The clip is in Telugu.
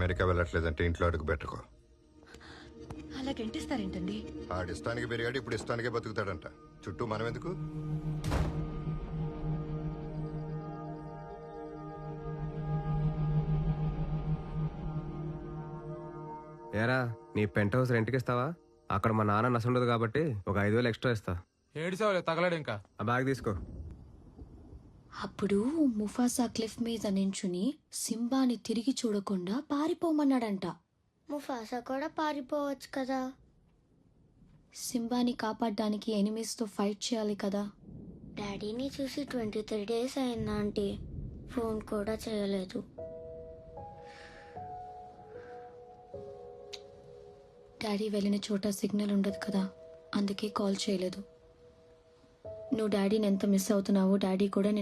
అమెరికా వెళ్ళట్లేదంటే ఇంట్లో అడుగు పెట్టుకో. అలా గంటిస్తారేంటండి? ఆడిష్టానికి పెరిగాడు, ఇప్పుడు ఇష్టానికే బతుకుతాడంట. చుట్టూ మనం ఎందుకు? ఏరా నీ పెంట్ హౌస్ రెంట్కి ఇస్తావా? అక్కడ మా నాన్న నసుండదు కాబట్టి ఒక 5,000 ఎక్స్ట్రా ఇస్తా. ఏడిసావులే, తగలాడు ఇంకా. ఆ బ్యాగ్ తీసుకో. అప్పుడు ముఫాసా క్లిఫ్ మీద నించుని సింబాని తిరిగి చూడకుండా పారిపోమన్నాడంట. ముఫాసా కూడా పారిపోవచ్చు కదా. సింబాని కాపాడడానికి ఎనిమీస్తో ఫైట్ చేయాలి కదా. డాడీని చూసి 23 days అయిందా ఆంటీ? ఫోన్ కూడా చేయలేదు. డాడీ వెళ్ళిన చోట సిగ్నల్ ఉండదు కదా, అందుకే కాల్ చేయలేదు. నువ్వు డాడీని ఎంత మిస్ అవుతున్నావో డాడీ కూడా